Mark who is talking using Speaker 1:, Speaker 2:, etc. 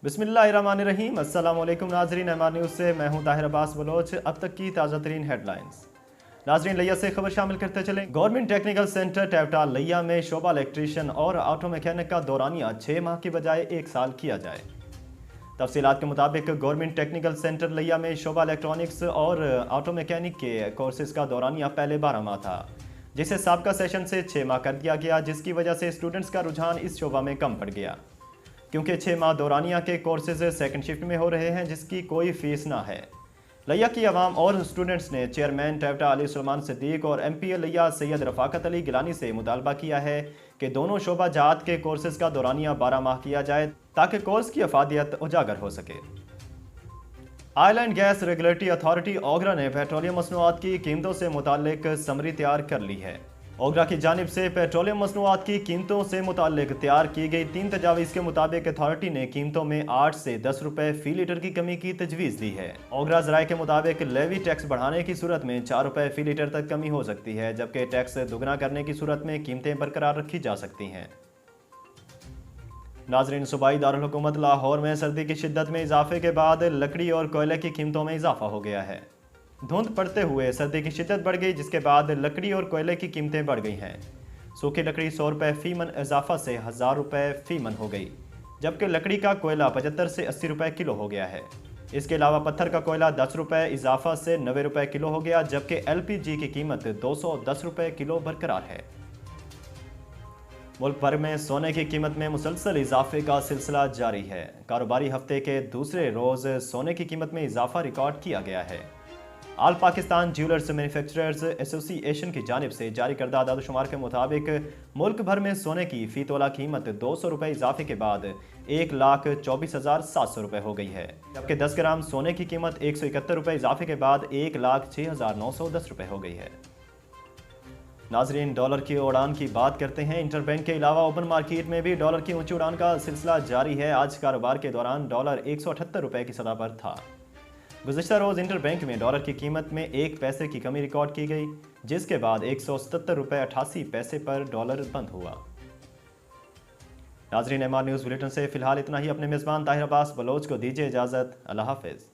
Speaker 1: बिस्मिल्लाहिर्रहमानिर्रहीम। अस्सलाम वालेकुम नाजरीन, एमआर न्यूज़ से मैं हूं ताहिर अब्बास बलोच। अब तक की ताज़ा तरीन हेडलाइंस नाजरीन लैया से खबर शामिल करते चलें। गवर्नमेंट टेक्निकल सेंटर टैप्टा लैया में शोबा इलेक्ट्रीशियन और ऑटो मैकेनिक का दौरानिया 6 माह की बजाय 1 साल किया जाए। तफसीलात के मुताबिक गवर्नमेंट टेक्निकल सेंटर लैया में शोबा इलेक्ट्रॉनिक्स और ऑटो मैकेनिक के कोर्सेज का दौरानिया पहले 12 माह था, जिसे साबका सेशन से 6 माह कर दिया गया, जिसकी वजह से स्टूडेंट्स का रुझान इस शोबा में कम पड़ गया। क्योंकि 6 माह दौरानिया के कोर्सेज सेकंड शिफ्ट में हो रहे हैं, जिसकी कोई फीस ना है। लैया की आवाम और स्टूडेंट्स ने चेयरमैन टैप्टा अली सलमान सिद्दीक और MP लैया सैयद रफाकत अली गिलानी से मुतालबा किया है कि दोनों शोबा जात के कोर्सेज का दौरानिया 12 माह किया जाए, ताकि कोर्स की अफादियत उजागर हो सके। Oil and gas regulatory authority OGRA ने पेट्रोलियम मसनूआत की कीमतों से मुतालिक समरी तैयार कर ली है। ओगरा की जानिब से पेट्रोलियम मसनूआत की कीमतों से मुतालिक तैयार की गई 3 तजावीज़ के मुताबिक अथॉरिटी ने कीमतों में 8 से 10 रुपए फी लीटर की कमी की तजवीज़ दी है। ओगरा ज़राए के मुताबिक लेवी टैक्स बढ़ाने की सूरत में 4 रुपए फी लीटर तक कमी हो सकती है, जबकि टैक्स दुगना करने की सूरत में कीमतें बरकरार रखी जा सकती हैं। नाजरीन, सूबाई दारुल हुकूमत लाहौर में सर्दी की शिद्दत में इजाफे के बाद लकड़ी और कोयले की कीमतों में इजाफा हो गया है। धुंध पड़ते हुए सर्दी की शिद्दत बढ़ गई, जिसके बाद लकड़ी और कोयले की कीमतें बढ़ गई हैं। सूखी लकड़ी 100 रुपये फ़ी मन इजाफा से 1000 रुपये फ़ी मन हो गई, जबकि लकड़ी का कोयला 75 से 80 रुपये किलो हो गया है। इसके अलावा पत्थर का कोयला 10 रुपये इजाफा से 90 रुपये किलो हो गया, जबकि LPG की कीमत 210 रुपये किलो बरकरार है। मुल्क भर में सोने की कीमत में मुसलसल इजाफे का सिलसिला जारी है। कारोबारी हफ्ते के दूसरे रोज़ सोने की कीमत में इजाफा रिकॉर्ड किया गया है। आल पाकिस्तान ज्वेलर्स मैन्युफैक्चरर्स एसोसिएशन की जानिब से जारी करदा आदादशुमार के मुताबिक मुल्क भर में सोने की फ़ी तोला कीमत 200 रुपये इजाफे के बाद 1,24,700 रुपये हो गई है, जबकि 10 ग्राम सोने की कीमत 171 रुपये इजाफे के बाद 1,06,910 रुपये हो गई है। नाजरीन, डॉलर की उड़ान की बात करते हैं। इंटरबैंक के अलावा ओपन मार्केट में भी डॉलर की ऊंची उड़ान का सिलसिला जारी है। आज कारोबार के दौरान डॉलर 178 रुपये की सतह पर था। गुज़िश्ता रोज़ इंटरबैंक में डॉलर की कीमत में 1 पैसे की कमी रिकॉर्ड की गई, जिसके बाद 177 रुपये 88 पैसे पर डॉलर बंद हुआ। नाजरीन, MR न्यूज़ बुलेटिन से फिलहाल इतना ही। अपने मेज़बान ताहिर अब्बास बलोच को दीजिए इजाज़त। अल्लाह हाफिज़।